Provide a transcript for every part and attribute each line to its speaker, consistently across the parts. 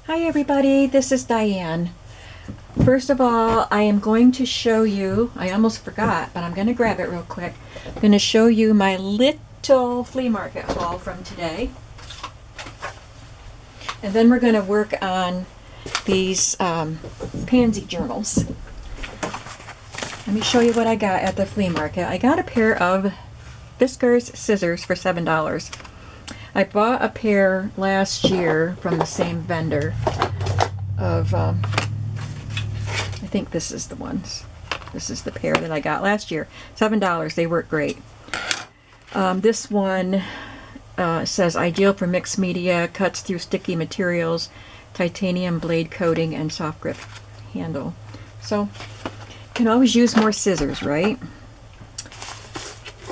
Speaker 1: Hi everybody, this is Diane. First of all, I am going to show you, I almost forgot, but I'm going to grab it real quick. I'm going to show you my little flea market haul from today. And then we're going to work on these Pansy journals. Let me show you what I got at the flea market. I got a pair of Fiskars scissors for $7. I bought a pair last year from the same vendor of, I think this is the ones. This is the pair that I got last year. $7. They work great. This one says ideal for mixed media, cuts through sticky materials, titanium blade coating, and soft grip handle. So, can always use more scissors, right?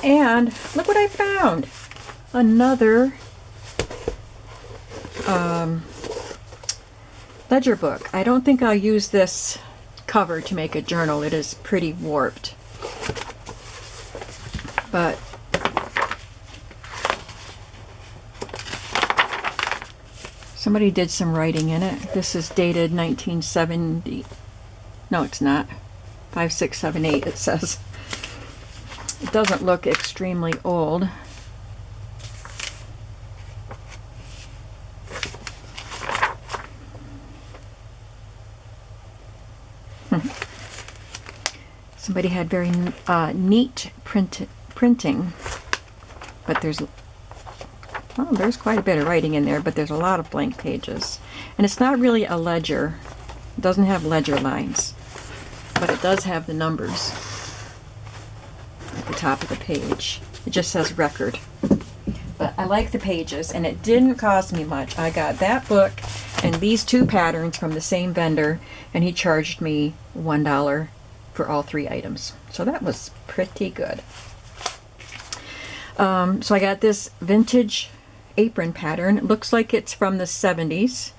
Speaker 1: And look what I found. Another ledger book. I don't think I'll use this cover to make a journal. It is pretty warped. But somebody did some writing in it. This is dated 1970. No, it's not. 5678 it says. It doesn't look extremely old. Somebody had very neat printing, but there's quite a bit of writing in there, but there's a lot of blank pages. And it's not really a ledger. It doesn't have ledger lines, but it does have the numbers at the top of the page. It just says record. But I like the pages, and it didn't cost me much. I got that book and these two patterns from the same vendor, and he charged me $1 for all 3 items. So that was pretty good. So I got this vintage apron pattern. It looks like it's from the 70s.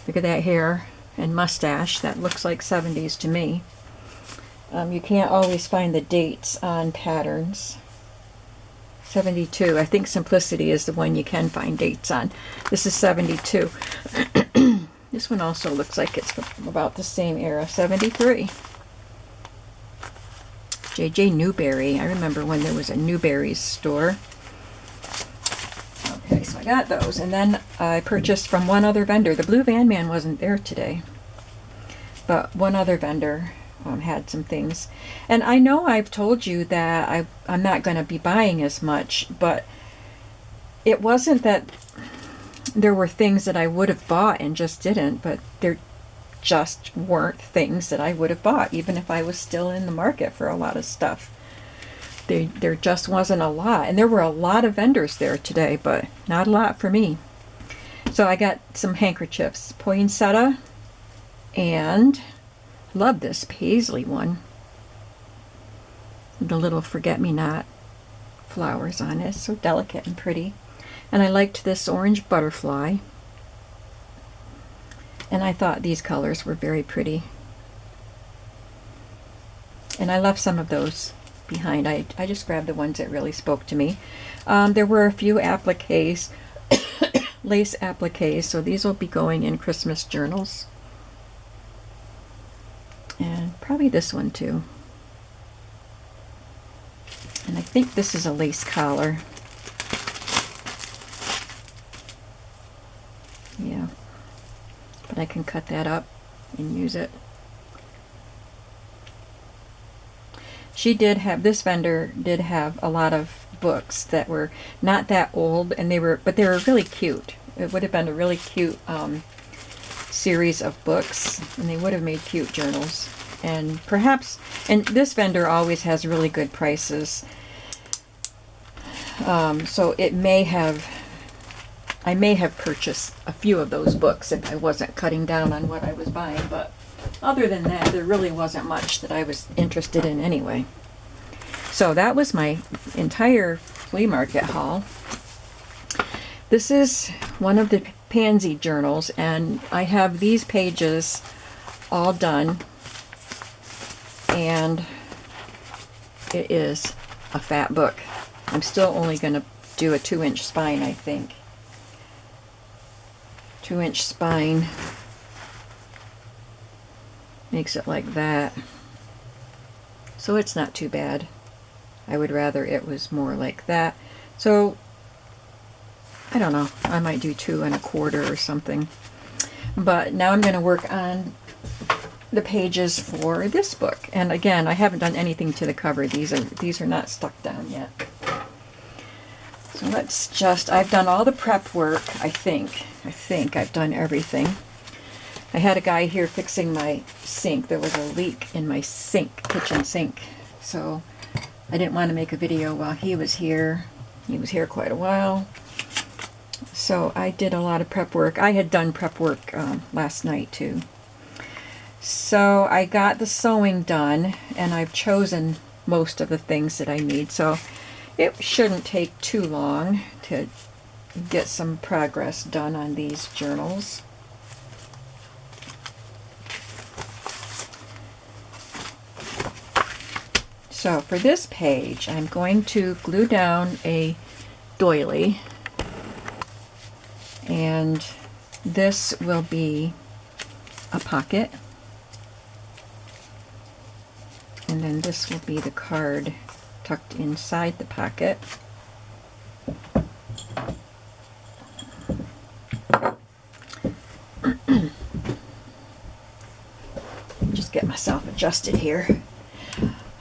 Speaker 1: Look at that hair and mustache. That looks like 70s to me. You can't always find the dates on patterns. 72. I think Simplicity is the one you can find dates on. This is 72. This one also looks like it's from about the same era. 73. J.J. Newberry. I remember when there was a Newberry's store. Okay, so I got those. And then I purchased from one other vendor. The Blue Van Man wasn't there today. But one other vendor had some things. And I know I've told you that I'm not going to be buying as much, but it wasn't that there were things that I would have bought and just didn't, but there just weren't things that I would have bought, even if I was still in the market for a lot of stuff. There just wasn't a lot. And there were a lot of vendors there today, but not a lot for me. So I got some handkerchiefs. Poinsettia, and love this paisley one. The little forget-me-not flowers on it. It's so delicate and pretty. And I liked this orange butterfly. And I thought these colors were very pretty. And I left some of those behind. I just grabbed the ones that really spoke to me. There were a few appliques, lace appliques, so these will be going in Christmas journals. And probably this one too. And I think this is a lace collar. Yeah. But I can cut that up and use it. This vendor did have a lot of books that were not that old, and they were really cute. It would have been a really cute series of books, and they would have made cute journals. And this vendor always has really good prices. So I may have purchased a few of those books if I wasn't cutting down on what I was buying, but other than that, there really wasn't much that I was interested in anyway. So that was my entire flea market haul. This is one of the Pansy journals, and I have these pages all done, and it is a fat book. I'm still only going to do a 2-inch spine, I think. 2-inch spine. makes it like that. So it's not too bad. I would rather it was more like that. So I don't know, I might do 2 1/4 or something. But now I'm going to work on the pages for this book. And again, I haven't done anything to the cover. These are not stuck down yet. So let's just, I've done all the prep work, I think. I think I've done everything. I had a guy here fixing my sink. There was a leak in my sink, kitchen sink. So I didn't want to make a video while he was here. He was here quite a while. So I did a lot of prep work. I had done prep work last night too. So I got the sewing done, and I've chosen most of the things that I need. So it shouldn't take too long to get some progress done on these journals. So for this page, I'm going to glue down a doily, and this will be a pocket, and then this will be the card tucked inside the pocket. Just get myself adjusted here.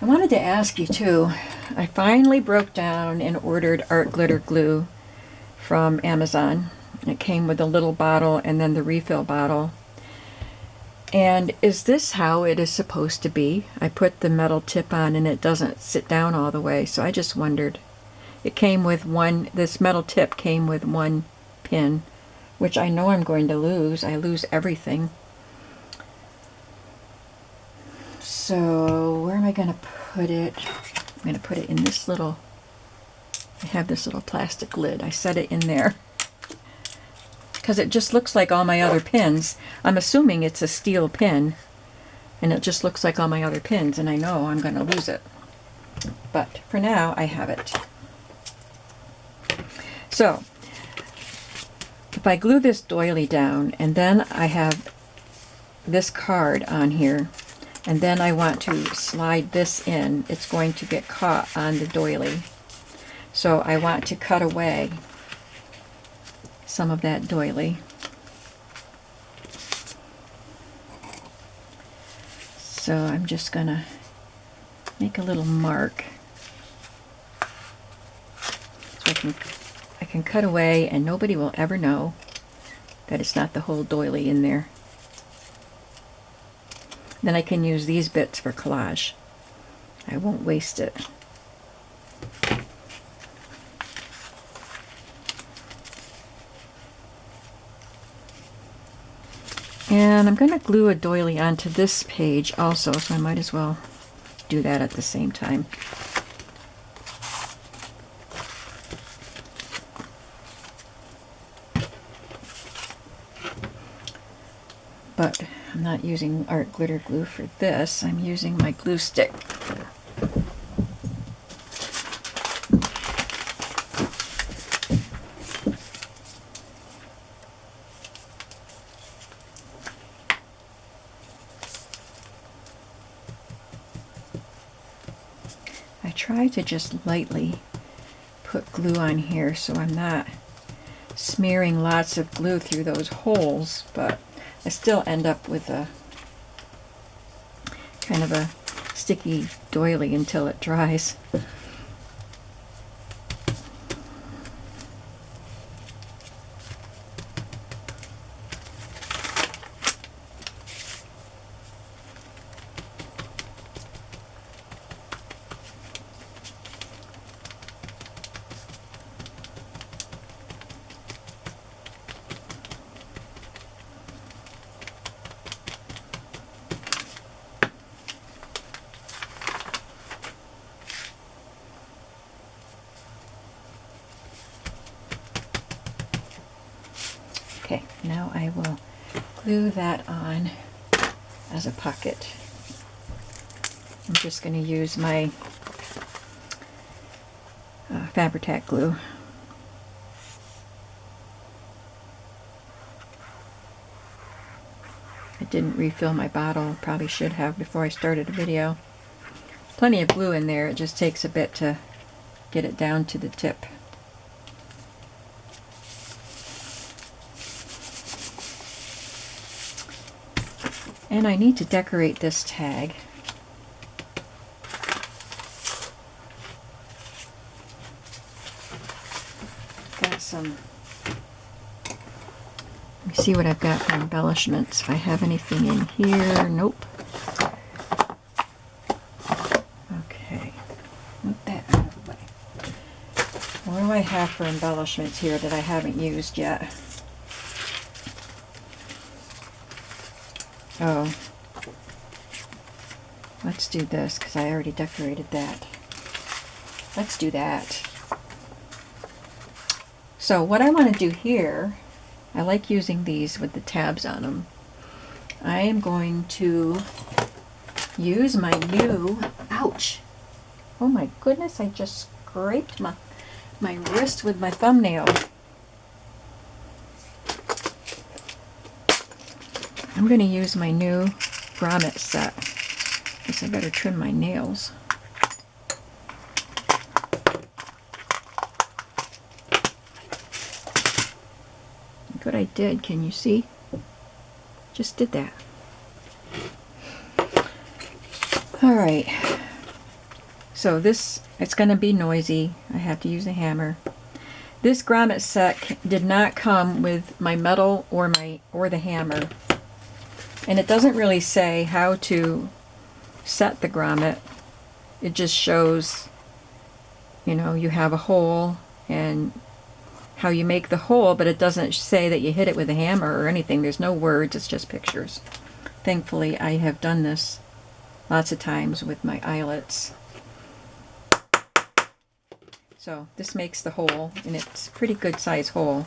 Speaker 1: I wanted to ask you too, I finally broke down and ordered art glitter glue from Amazon. It came with a little bottle and then the refill bottle. And is this how it is supposed to be? I put the metal tip on and it doesn't sit down all the way, so I just wondered. It came with this metal tip came with 1 pin, which I know I'm going to lose. I lose everything. So where am I going to put it? I'm going to put it in this little, I have this little plastic lid. I set it in there because it just looks like all my other pins. I'm assuming it's a steel pin, and it just looks like all my other pins, and I know I'm going to lose it. But for now, I have it. So if I glue this doily down, and then I have this card on here, and then I want to slide this in, it's going to get caught on the doily. So I want to cut away some of that doily. So I'm just going to make a little mark. So I can cut away and nobody will ever know that it's not the whole doily in there. Then I can use these bits for collage. I won't waste it. And I'm going to glue a doily onto this page also, so I might as well do that at the same time. But I'm not using art glitter glue for this. I'm using my glue stick. I try to just lightly put glue on here so I'm not smearing lots of glue through those holes, but I still end up with a kind of a sticky doily until it dries. Okay, now I will glue that on as a pocket. I'm just going to use my Fabri-Tac glue. I didn't refill my bottle. Probably should have before I started the video. Plenty of glue in there. It just takes a bit to get it down to the tip. And I need to decorate this tag. Got some. Let me see what I've got for embellishments. If I have anything in here. Nope. Okay. Move that out of the way. What do I have for embellishments here that I haven't used yet? Oh. Let's do this because I already decorated that. Let's do that. So what I want to do here, I like using these with the tabs on them. I am going to use my new, ouch, oh my goodness, I just scraped my wrist with my thumbnail. I'm going to use my new grommet set. Guess I better trim my nails. Look what I did, can you see? Just did that. Alright, so this, it's going to be noisy. I have to use a hammer. This grommet set did not come with my metal or the hammer. And it doesn't really say how to set the grommet. It just shows, you know, you have a hole and how you make the hole, but it doesn't say that you hit it with a hammer or anything. There's no words, it's just pictures. Thankfully, I have done this lots of times with my eyelets. So this makes the hole, and it's a pretty good size hole.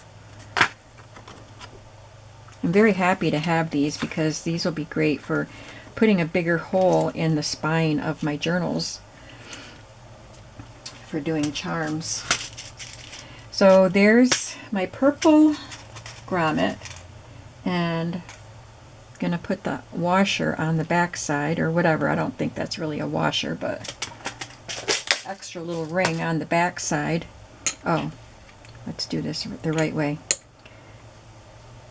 Speaker 1: I'm very happy to have these because these will be great for putting a bigger hole in the spine of my journals for doing charms. So there's my purple grommet, and I'm gonna put the washer on the back side or whatever. I don't think that's really a washer, but extra little ring on the back side. Oh, let's do this the right way.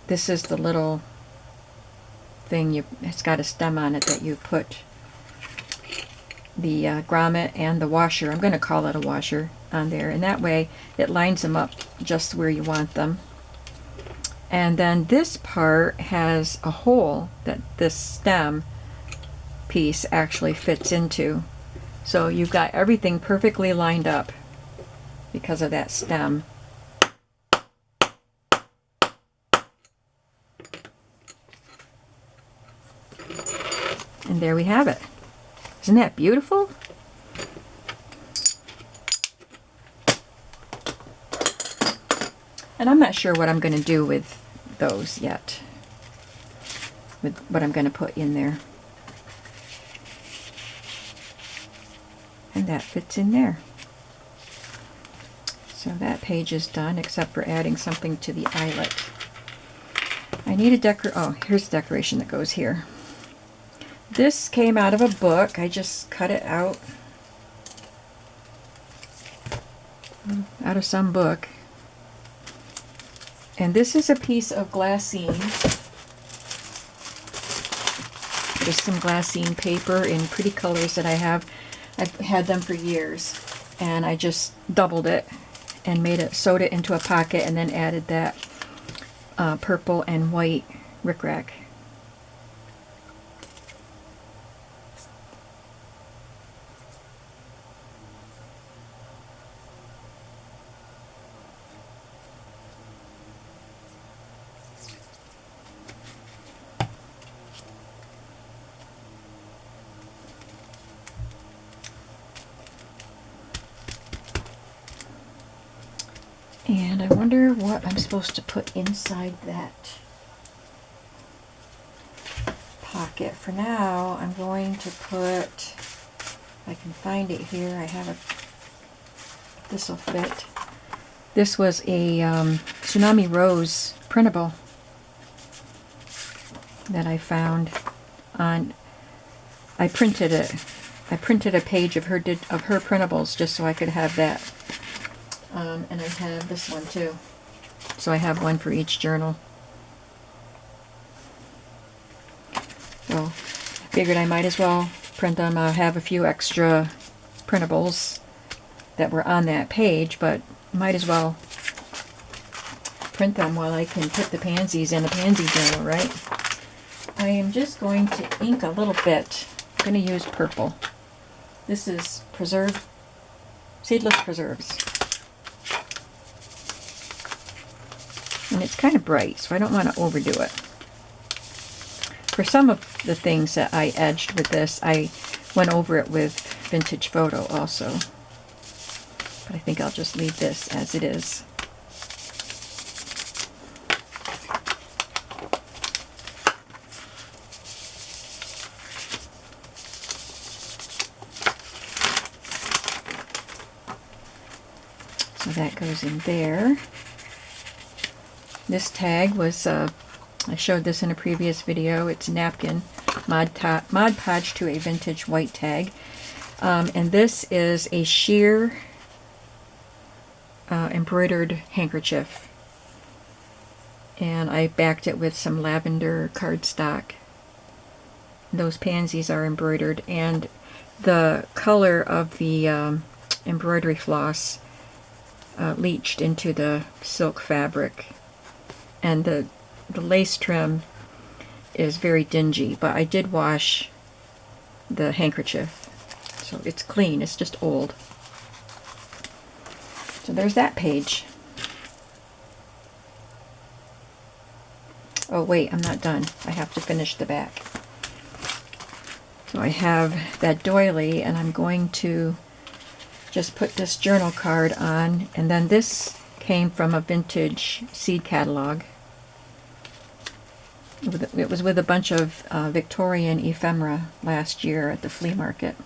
Speaker 1: This is the little thing, it's got a stem on it that you put the grommet and the washer, I'm going to call it a washer, on there, and that way it lines them up just where you want them. And then this part has a hole that this stem piece actually fits into. So you've got everything perfectly lined up because of that stem. And there we have it. Isn't that beautiful? And I'm not sure what I'm going to do with those yet. With what I'm going to put in there. And that fits in there. So that page is done, except for adding something to the eyelet. I need a oh, here's the decoration that goes here. This came out of a book. I just cut it out of some book. And this is a piece of glassine. There's some glassine paper in pretty colors that I have. I've had them for years. And I just doubled it and sewed it into a pocket, and then added that purple and white rickrack. And I wonder what I'm supposed to put inside that pocket. For now, I'm going to put, if I can find it here, I have this will fit. This was a Tsunami Rose printable. that I found on, I printed it. I printed a page of her printables just so I could have that. And I have this one too. So I have one for each journal. So figured I might as well print them. I have a few extra printables that were on that page, but might as well print them while I can put the pansies in a pansy journal, right? I am just going to ink a little bit. I'm going to use purple. This is seedless preserves. And it's kind of bright, so I don't want to overdo it. For some of the things that I edged with this, I went over it with Vintage Photo also. But I think I'll just leave this as it is. So that goes in there. This tag was, I showed this in a previous video. It's a napkin, Mod Podge to a vintage white tag. And this is a sheer embroidered handkerchief. And I backed it with some lavender cardstock. Those pansies are embroidered, and the color of the embroidery floss leached into the silk fabric. And the lace trim is very dingy, but I did wash the handkerchief, so it's clean. It's just old. So there's that page. Oh wait, I'm not done. I have to finish the back. So I have that doily, and I'm going to just put this journal card on, and then this came from a vintage seed catalog. It was with a bunch of Victorian ephemera last year at the flea market.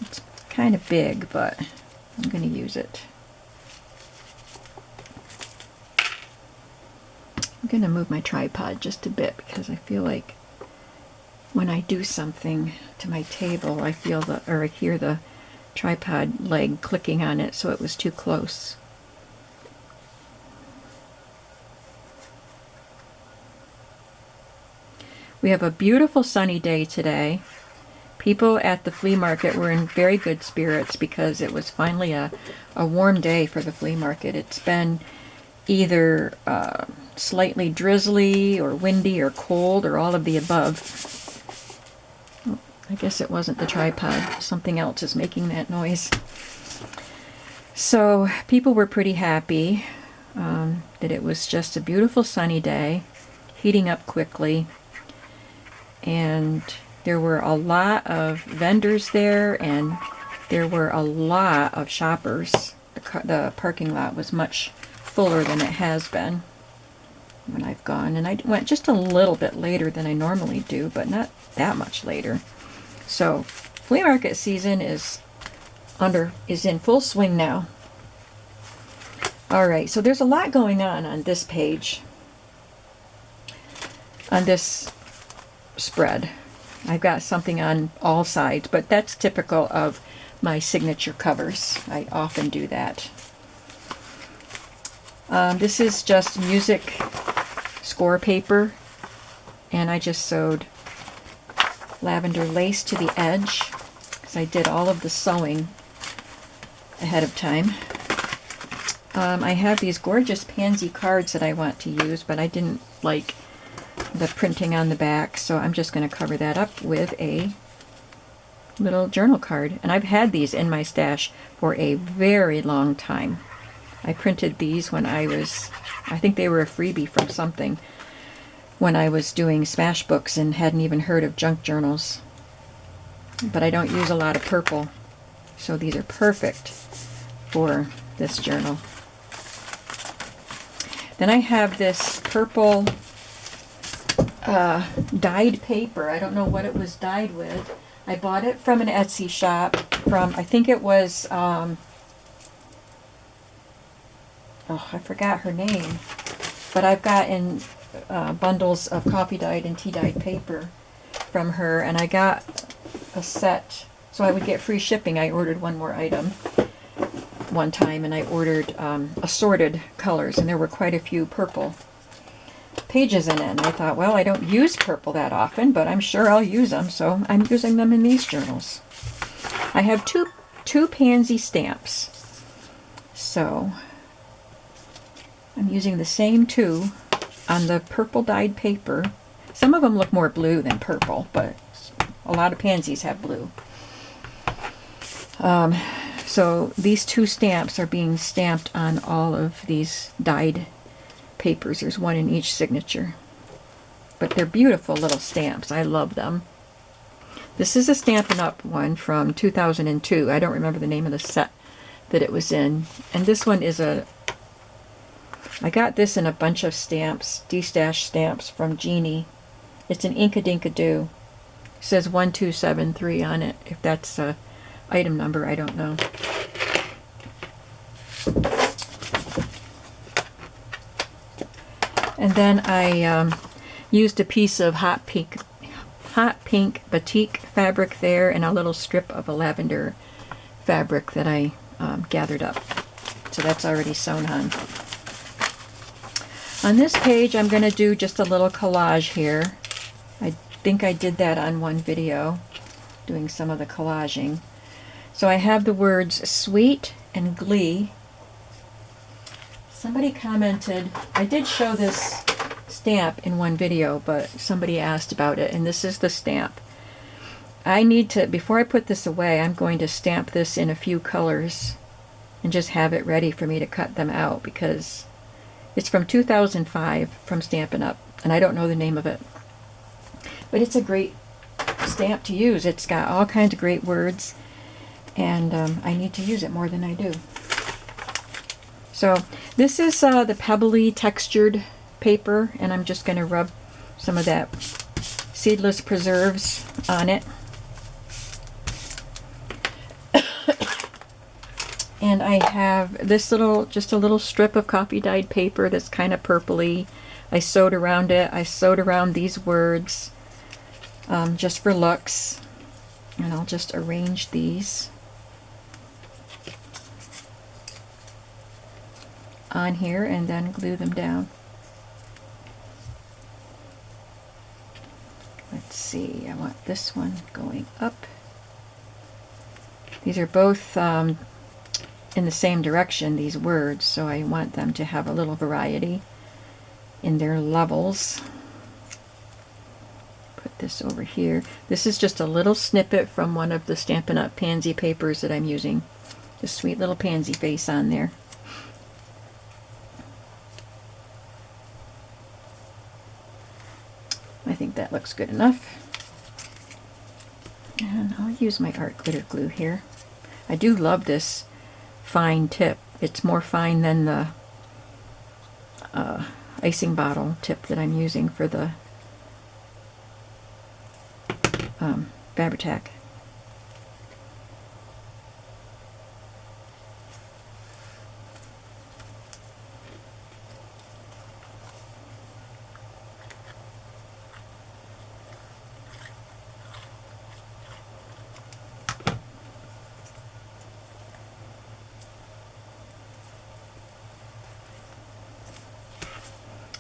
Speaker 1: It's kind of big, but I'm going to use it. I'm going to move my tripod just a bit because I feel like when I do something to my table, I feel I hear the tripod leg clicking on it, so it was too close. We have a beautiful sunny day today. People at the flea market were in very good spirits because it was finally a warm day for the flea market. It's been either slightly drizzly or windy or cold or all of the above. Oh, I guess it wasn't the tripod. Something else is making that noise. So people were pretty happy that it was just a beautiful sunny day, heating up quickly. And there were a lot of vendors there, and there were a lot of shoppers. The parking lot was much fuller than it has been when I've gone. And I went just a little bit later than I normally do, but not that much later. So flea market season is in full swing now. All right, so there's a lot going on this page, on this spread. I've got something on all sides, but that's typical of my signature covers. I often do that. This is just music score paper, and I just sewed lavender lace to the edge because I did all of the sewing ahead of time. I have these gorgeous pansy cards that I want to use, but I didn't like the printing on the back, so I'm just going to cover that up with a little journal card. And I've had these in my stash for a very long time. I printed these when I think they were a freebie from something, when I was doing smash books and hadn't even heard of junk journals. But I don't use a lot of purple, so these are perfect for this journal. Then I have this purple dyed paper. I don't know what it was dyed with. I bought it from an Etsy shop from, I think it was, oh, I forgot her name. But I've gotten bundles of coffee dyed and tea dyed paper from her, and I got a set so I would get free shipping. I ordered one more item one time, and I ordered assorted colors, and there were quite a few purple pages in it, and I thought, well, I don't use purple that often, but I'm sure I'll use them, so I'm using them in these journals. I have two Pansy stamps, so I'm using the same two on the purple dyed paper. Some of them look more blue than purple, but a lot of pansies have blue. So these two stamps are being stamped on all of these dyed papers. There's one in each signature. But they're beautiful little stamps. I love them. This is a Stampin' Up! One from 2002. I don't remember the name of the set that it was in. And this one is I got this in a bunch of stamps, D-Stash stamps from Jeannie. It's an Inkadinkadoo. It says 1273 on it. If that's a item number, I don't know. And then I used a piece of hot pink batik fabric there, and a little strip of a lavender fabric that I gathered up. So that's already sewn on. On this page, I'm going to do just a little collage here. I think I did that on one video, doing some of the collaging. So I have the words sweet and glee. Somebody commented, I did show this stamp in one video, but somebody asked about it, and this is the stamp. I need to, before I put this away, I'm going to stamp this in a few colors and just have it ready for me to cut them out, because it's from 2005 from Stampin' Up! And I don't know the name of it. But it's a great stamp to use. It's got all kinds of great words, and I need to use it more than I do. So this is the pebbly textured paper, and I'm just going to rub some of that Seedless Preserves on it. And I have this just a little strip of coffee dyed paper that's kind of purpley. I sewed around it. I sewed around these words just for looks. And I'll just arrange these on here and then glue them down. Let's see, I want this one going up. These are both in the same direction, these words, so I want them to have a little variety in their levels. Put this over here. This is just a little snippet from one of the Stampin' Up! Pansy papers that I'm using. The sweet little pansy face on there. I think that looks good enough. And I'll use my art glitter glue here. I do love this fine tip. It's more fine than the icing bottle tip that I'm using for the Fabri-Tac.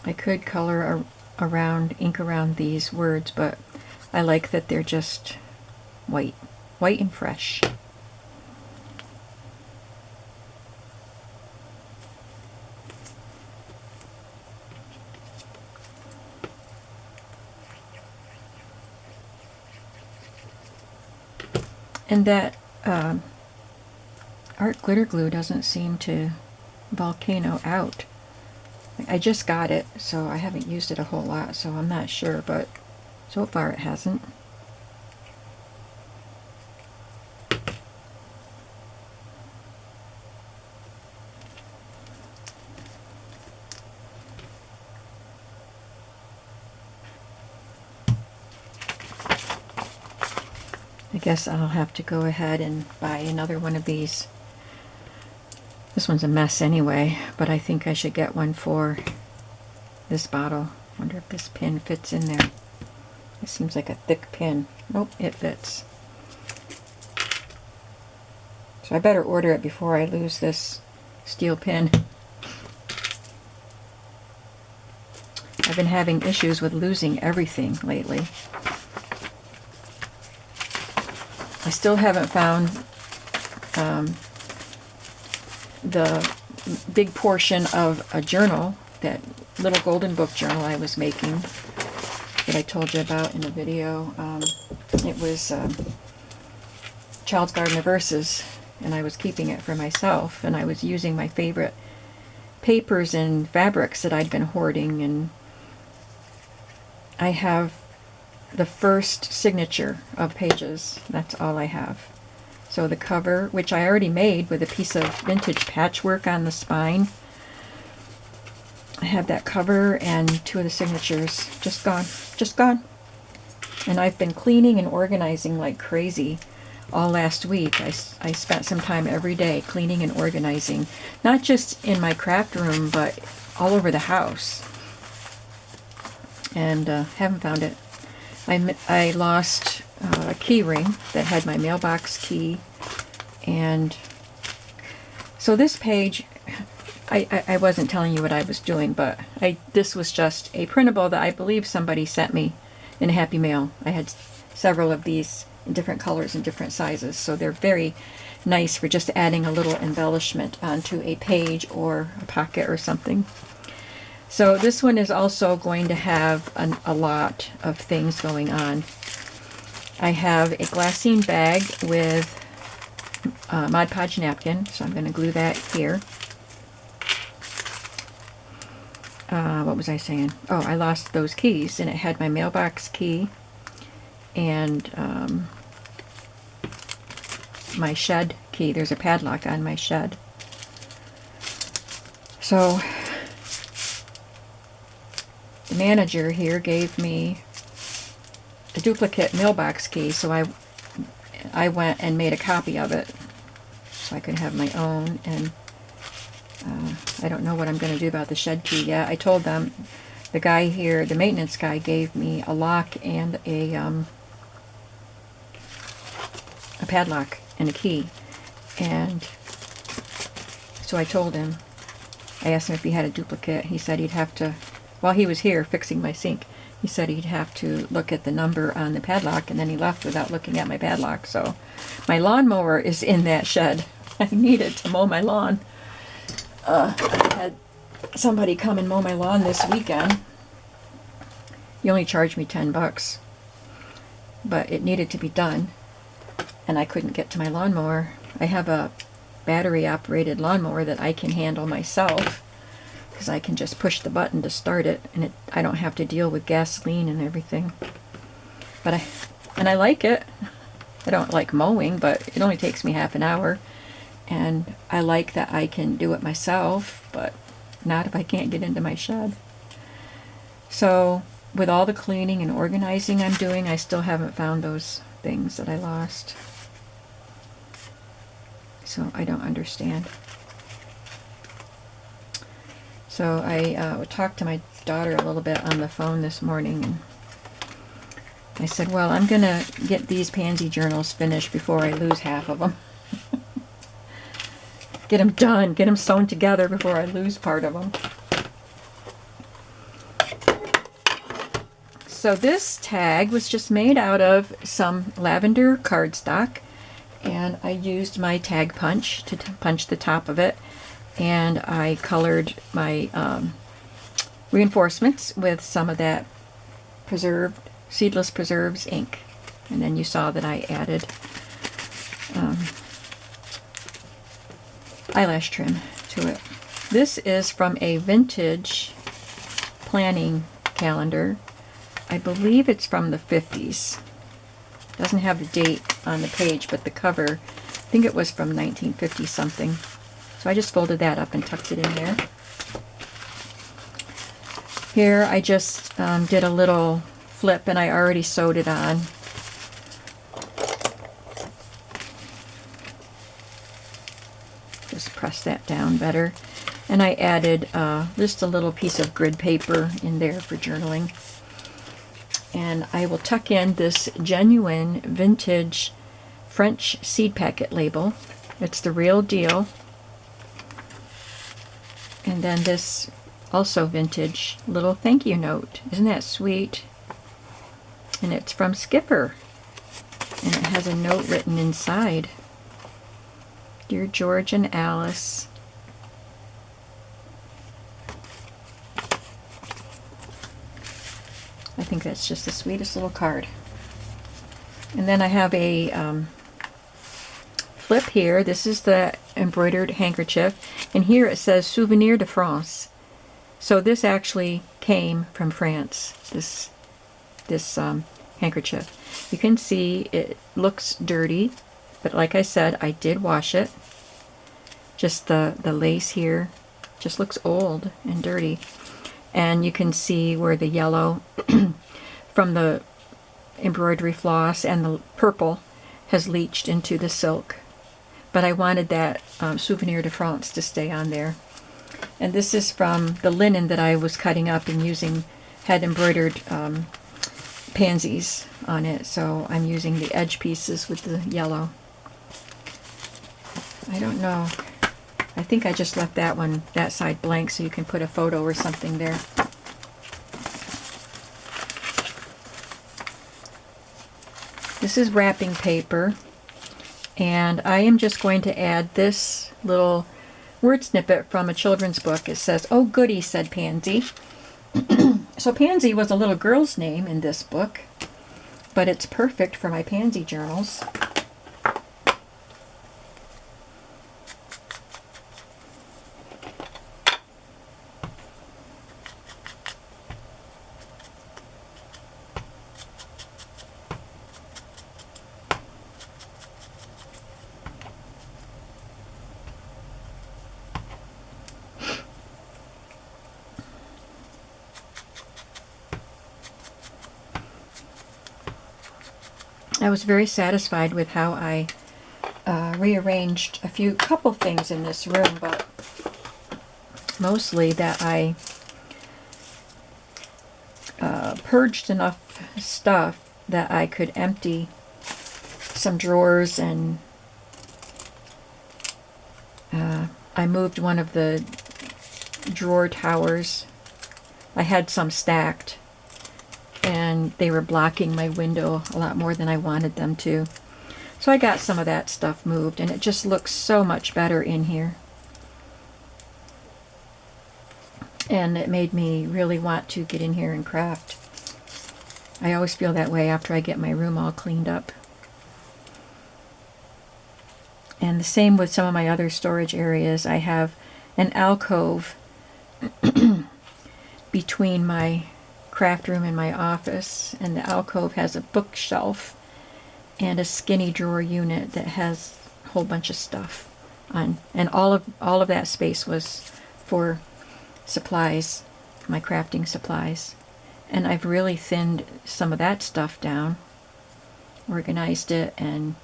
Speaker 1: I could color ink around these words, but I like that they're just white and fresh. And that art glitter glue doesn't seem to volcano out. I just got it, so I haven't used it a whole lot, so I'm not sure, but so far it hasn't. I guess I'll have to go ahead and buy another one of these. This one's a mess anyway, but I think I should get one for this bottle Wonder if this pin fits in there. It seems like a thick pin. Nope, it fits. So I better order it before I lose this steel pin. I've been having issues with losing everything lately. I still haven't found the big portion of a journal, that little golden book journal I was making that I told you about in the video. It was Child's Garden of Verses, and I was keeping it for myself, and I was using my favorite papers and fabrics that I'd been hoarding, and I have the first signature of pages. That's all I have. So the cover, which I already made with a piece of vintage patchwork on the spine, I have that cover and 2 of the signatures. Just gone. Just gone. And I've been cleaning and organizing like crazy all last week. I spent some time every day cleaning and organizing, not just in my craft room, but all over the house. And haven't found it. I lost a key ring that had my mailbox key, and so this page, I wasn't telling you what I was doing, but this was just a printable that I believe somebody sent me in a Happy Mail. I had several of these in different colors and different sizes, so they're very nice for just adding a little embellishment onto a page or a pocket or something. So this one is also going to have a lot of things going on. I have a glassine bag with Mod Podge napkin, so I'm going to glue that here. What was I saying? Oh, I lost those keys, and it had my mailbox key and my shed key. There's a padlock on my shed. So the manager here gave me a duplicate mailbox key, so I went and made a copy of it so I could have my own, and I don't know what I'm going to do about the shed key yet. I told them, the guy here, the maintenance guy, gave me a lock and a padlock and a key, and so I told him, I asked him if he had a duplicate. He said he'd have to, while he was here fixing my sink, he said he'd have to look at the number on the padlock, and then he left without looking at my padlock. So my lawnmower is in that shed. I needed to mow my lawn. I had somebody come and mow my lawn this weekend. He only charged me $10, but it needed to be done, and I couldn't get to my lawnmower. I have a battery-operated lawnmower that I can handle myself, because I can just push the button to start it, and I don't have to deal with gasoline and everything. But I like it. I don't like mowing, but it only takes me half an hour, and I like that I can do it myself, but not if I can't get into my shed. So with all the cleaning and organizing I'm doing, I still haven't found those things that I lost. So I don't understand. So I talked to my daughter a little bit on the phone this morning, and I said, well, I'm going to get these Pansy journals finished before I lose half of them. Get them done, get them sewn together before I lose part of them. So this tag was just made out of some lavender cardstock, and I used my tag punch to punch the top of it, and I colored my reinforcements with some of that Seedless Preserves ink, and then you saw that I added eyelash trim to it. This is from a vintage planning calendar. I believe it's from the 50s. Doesn't have the date on the page, but the cover, I think it was from 1950 something. So I just folded that up and tucked it in there. Here I just did a little flip, and I already sewed it on. Just press that down better. And I added just a little piece of grid paper in there for journaling. And I will tuck in this genuine vintage French seed packet label. It's the real deal. And then this also vintage little thank you note. Isn't that sweet? And it's from Skipper. And it has a note written inside. Dear George and Alice, I think that's just the sweetest little card. And then I have a flip here. This is the embroidered handkerchief. And here it says Souvenir de France. So this actually came from France, this handkerchief. You can see it looks dirty, but like I said, I did wash it. Just the lace here just looks old and dirty. And you can see where the yellow from the embroidery floss and the purple has leached into the silk. But I wanted that Souvenir de France to stay on there. And this is from the linen that I was cutting up and using, had embroidered pansies on it. So I'm using the edge pieces with the yellow. I don't know. I think I just left that side blank so you can put a photo or something there. This is wrapping paper, and I am just going to add this little word snippet from a children's book. It says, "Oh goody," said Pansy. So Pansy was a little girl's name in this book, but it's perfect for my Pansy journals. I was very satisfied with how I rearranged a couple things in this room, but mostly that I purged enough stuff that I could empty some drawers, and I moved one of the drawer towers. I had some stacked, and they were blocking my window a lot more than I wanted them to. So I got some of that stuff moved, and it just looks so much better in here. And it made me really want to get in here and craft. I always feel that way after I get my room all cleaned up. And the same with some of my other storage areas. I have an alcove between my craft room and my office, and the alcove has a bookshelf and a skinny drawer unit that has a whole bunch of stuff on, and all of that space was for supplies, my crafting supplies. And I've really thinned some of that stuff down, organized it, and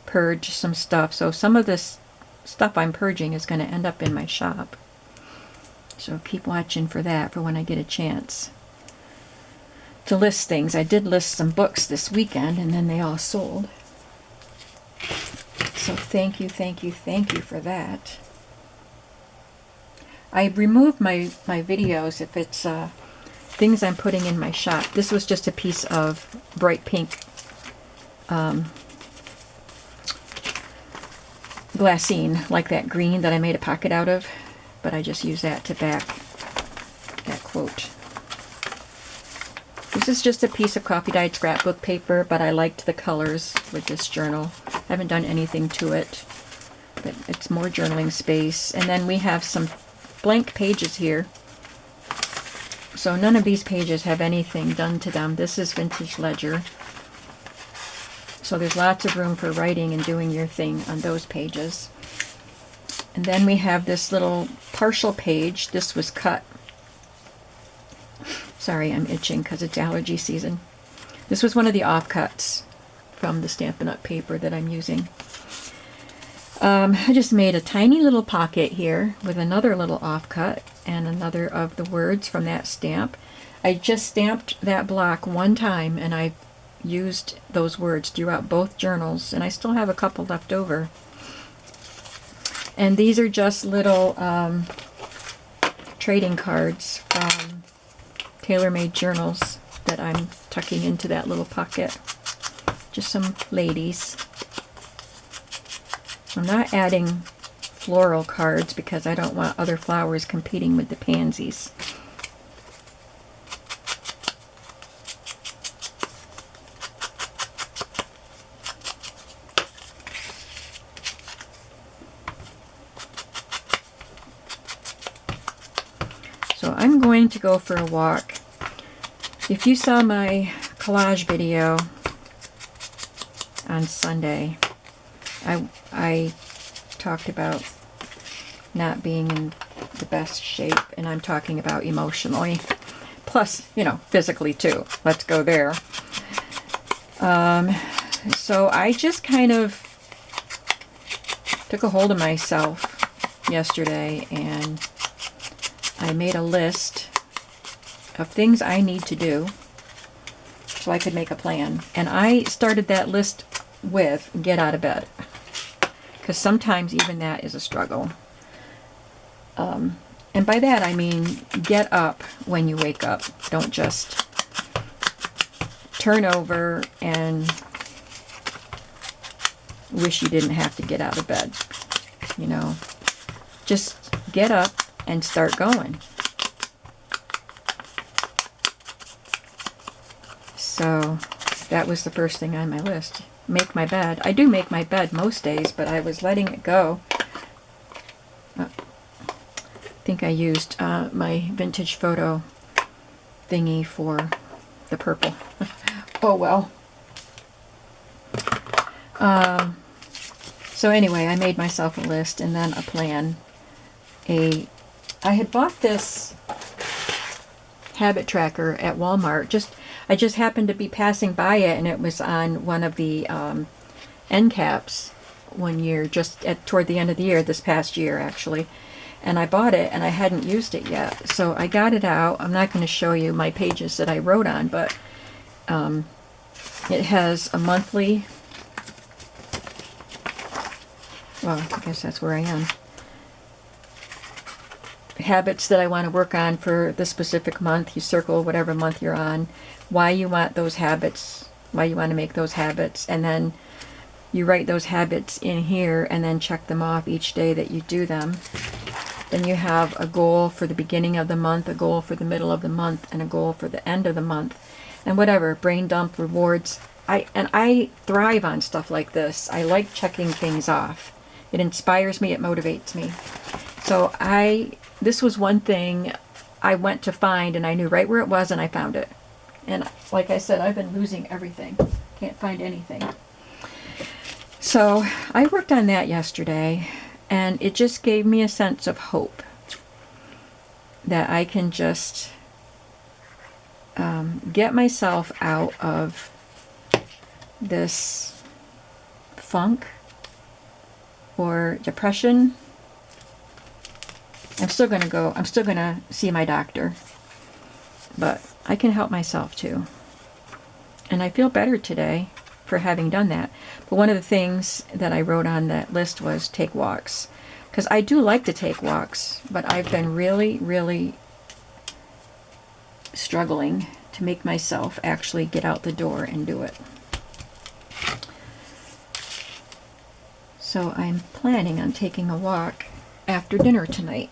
Speaker 1: purged some stuff. So some of this stuff I'm purging is going to end up in my shop. So keep watching for that for when I get a chance to list things. I did list some books this weekend, and then they all sold. So thank you for that. I removed my videos if it's things I'm putting in my shop. This was just a piece of bright pink glassine, like that green that I made a pocket out of, but I just use that to back that quote. This is just a piece of coffee dyed scrapbook paper, but I liked the colors with this journal. I haven't done anything to it, but it's more journaling space. And then we have some blank pages here. So none of these pages have anything done to them. This is vintage ledger. So there's lots of room for writing and doing your thing on those pages. And then we have this little partial page. This was cut. Sorry, I'm itching because it's allergy season. This was one of the offcuts from the Stampin' Up! Paper that I'm using. I just made a tiny little pocket here with another little offcut and another of the words from that stamp. I just stamped that block one time and I've used those words throughout both journals, and I still have a couple left over. And these are just little trading cards from tailor-made journals that I'm tucking into that little pocket. Just some ladies. I'm not adding floral cards because I don't want other flowers competing with the pansies. So I'm going to go for a walk. If you saw my collage video on Sunday, I talked about not being in the best shape, and I'm talking about emotionally. Plus, you know, physically too. Let's go there. So I just kind of took a hold of myself yesterday and I made a list of things I need to do so I could make a plan. And I started that list with get out of bed, because sometimes even that is a struggle. And by that I mean get up when you wake up. Don't just turn over and wish you didn't have to get out of bed. You know, just get up and start going. So that was the first thing on my list. Make my bed. I do make my bed most days, but I was letting it go. I think I used my vintage photo thingy for the purple. Oh well. So anyway, I made myself a list and then a plan. I had bought this habit tracker at Walmart. I just happened to be passing by it, and it was on one of the end caps one year, just toward the end of the year, this past year actually. And I bought it, and I hadn't used it yet. So I got it out. I'm not going to show you my pages that I wrote on, but it has a monthly, well, I guess that's where I am. Habits that I want to work on for the specific month. You circle whatever month you're on, why you want those habits, why you want to make those habits, and then you write those habits in here and then check them off each day that you do them. Then you have a goal for the beginning of the month, a goal for the middle of the month, and a goal for the end of the month. And whatever, brain dump, rewards. I thrive on stuff like this. I like checking things off. It inspires me, it motivates me. So this was one thing I went to find, and I knew right where it was, and I found it. And like I said, I've been losing everything. Can't find anything. So I worked on that yesterday, and it just gave me a sense of hope that I can just get myself out of this funk or depression. I'm still going to see my doctor, but I can help myself too. And I feel better today for having done that. But one of the things that I wrote on that list was take walks. Because I do like to take walks, but I've been really, really struggling to make myself actually get out the door and do it. So I'm planning on taking a walk after dinner tonight.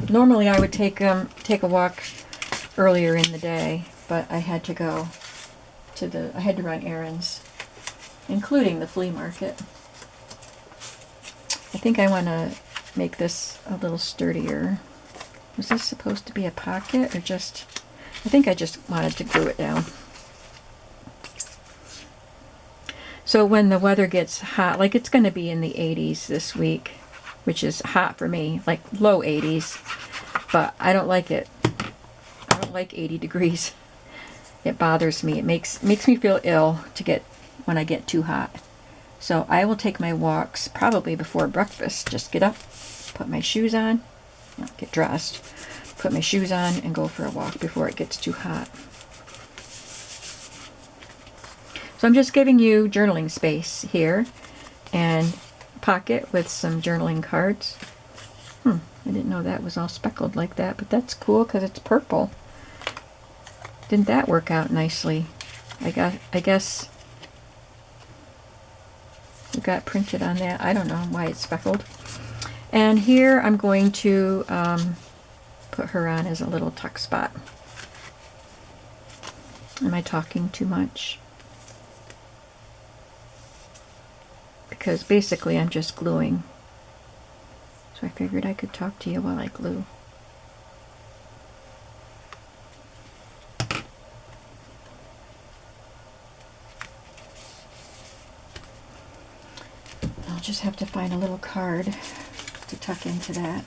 Speaker 1: Normally I would take a walk earlier in the day, but I had to go I had to run errands, including the flea market. I think I want to make this a little sturdier. Was this supposed to be a pocket or just, I think I just wanted to glue it down. So when the weather gets hot, like it's going to be in the 80s this week, which is hot for me, like low 80s, but I don't like it. I don't like 80 degrees. It bothers me. It makes me feel ill when I get too hot. So I will take my walks probably before breakfast. Just get up, put my shoes on, get dressed, put my shoes on, and go for a walk before it gets too hot. So I'm just giving you journaling space here, and pocket with some journaling cards. I didn't know that was all speckled like that, but that's cool because it's purple. Didn't that work out nicely? I guess it got printed on that. I don't know why it's speckled. And here I'm going to put her on as a little tuck spot. Am I talking too much? Because basically I'm just gluing. So I figured I could talk to you while I glue. I'll just have to find a little card to tuck into that.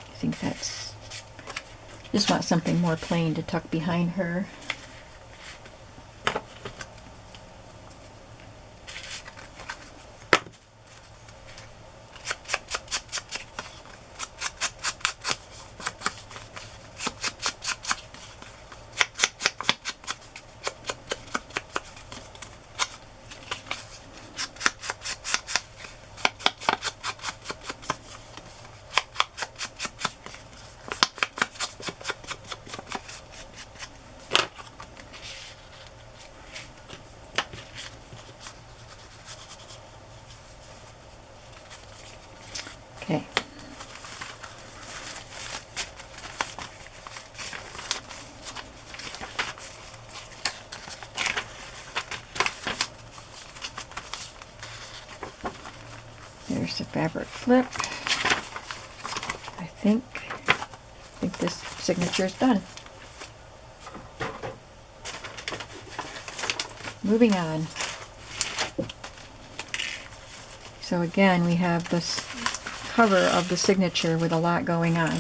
Speaker 1: I think that's, just want something more plain to tuck behind her. Okay. There's the fabric flip. I think this signature is done. Moving on. So again, we have this cover of the signature with a lot going on.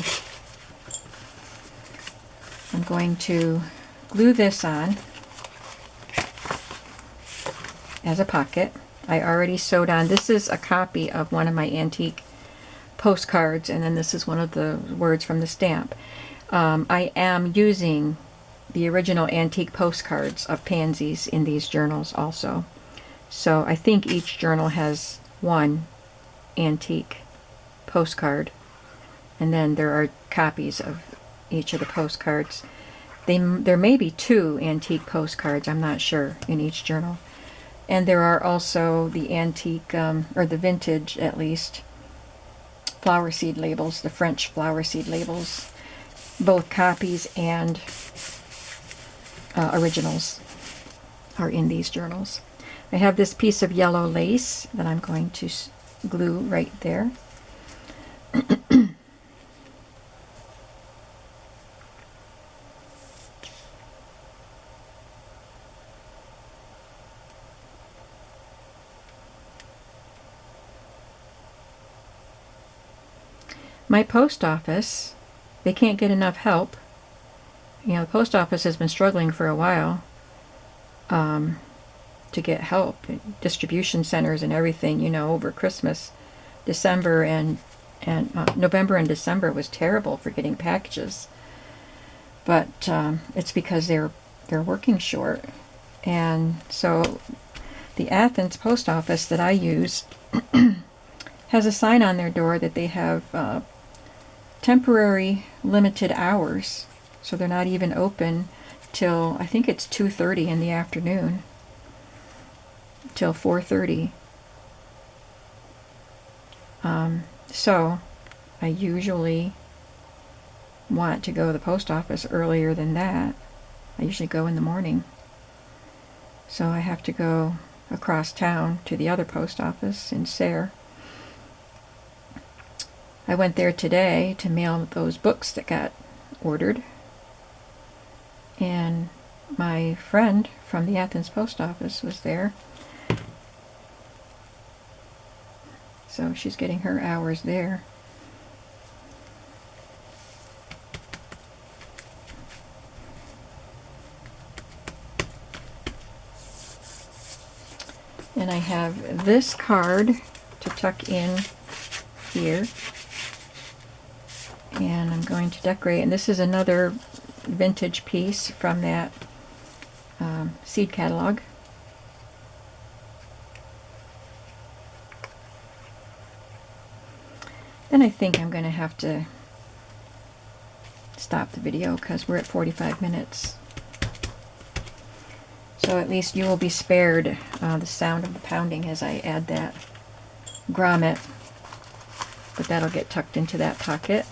Speaker 1: I'm going to glue this on as a pocket. I already sewed on. This is a copy of one of my antique postcards, and then this is one of the words from the stamp. I am using the original antique postcards of pansies in these journals also. So I think each journal has one antique postcard, and then there are copies of each of the postcards. There may be 2 antique postcards, I'm not sure, in each journal. And there are also the antique, or the vintage at least, flower seed labels, the French flower seed labels. Both copies and originals are in these journals. I have this piece of yellow lace that I'm going to glue right there. My post office, they can't get enough help. You know, the post office has been struggling for a while to get help. Distribution centers and everything, you know, over Christmas. December and November and December was terrible for getting packages. But it's because they're working short. And so the Athens post office that I use has a sign on their door that they have temporary limited hours, so they're not even open till, I think it's 2:30 in the afternoon till 4:30. So I usually want to go to the post office earlier than that. I usually go in the morning, so I have to go across town to the other post office in Sayre. I went there today to mail those books that got ordered, and my my friend from the Athens post office was there. So she's getting her hours there. And I have this card to tuck in here. And I'm going to decorate. And this is another vintage piece from that seed catalog. Then I think I'm going to have to stop the video because we're at 45 minutes. So at least you will be spared the sound of the pounding as I add that grommet. But that'll get tucked into that pocket.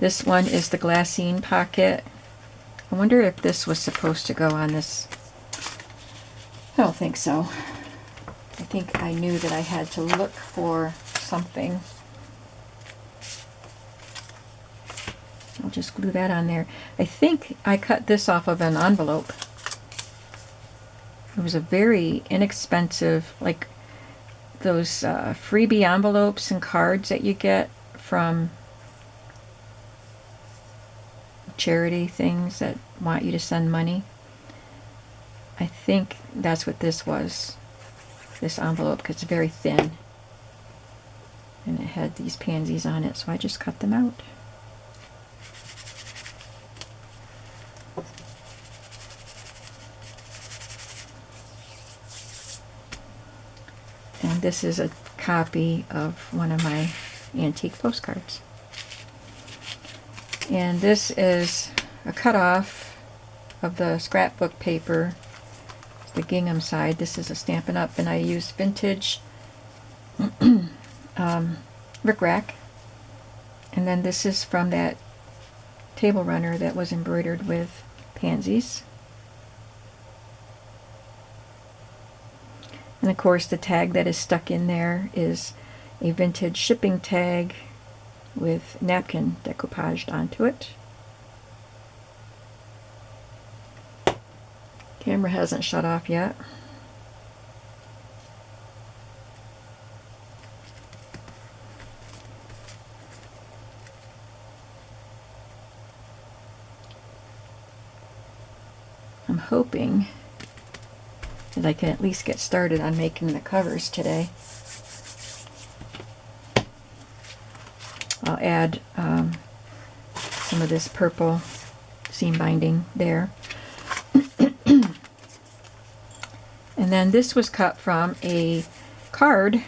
Speaker 1: This one is the glassine pocket. I wonder if this was supposed to go on this. I don't think so. I think I knew that I had to look for something. I'll just glue that on there. I think I cut this off of an envelope. It was a very inexpensive, like those freebie envelopes and cards that you get from charity things that want you to send money. I think that's what this was, this envelope, because it's very thin. And it had these pansies on it, so I just cut them out. And this is a copy of one of my antique postcards. And this is a cutoff of the scrapbook paper, it's the gingham side. This is a Stampin' Up, and I used vintage rickrack. And then this is from that table runner that was embroidered with pansies. And of course the tag that is stuck in there is a vintage shipping tag with napkin decoupaged onto it. Camera hasn't shut off yet. I'm hoping that I can at least get started on making the covers today. I'll add some of this purple seam binding there. And then this was cut from a card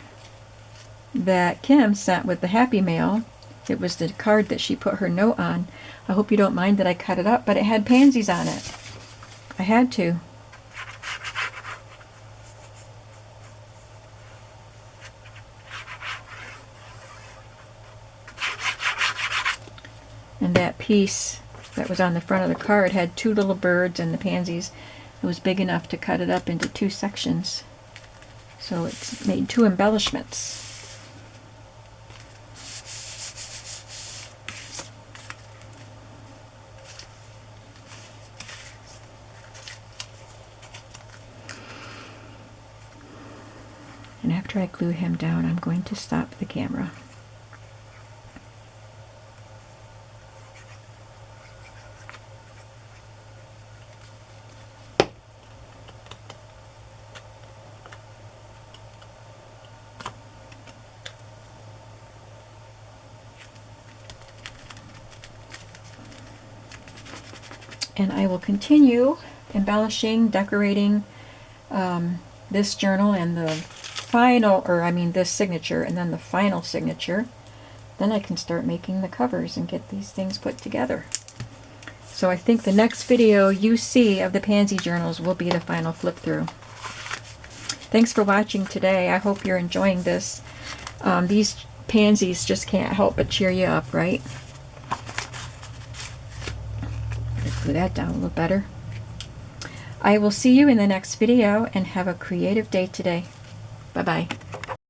Speaker 1: that Kim sent with the Happy Mail. It was the card that she put her note on. I hope you don't mind that I cut it up, but it had pansies on it. I had to. And that piece that was on the front of the card had two little birds and the pansies. It was big enough to cut it up into two sections. So it's made two embellishments. And after I glue him down, I'm going to stop the camera. And I will continue embellishing, decorating this journal and the final, this signature, and then the final signature. Then I can start making the covers and get these things put together. So I think the next video you see of the Pansy journals will be the final flip through. Thanks for watching today. I hope you're enjoying this. These pansies just can't help but cheer you up, right? Glue that down a little better. I will see you in the next video, and have a creative day today. Bye-bye.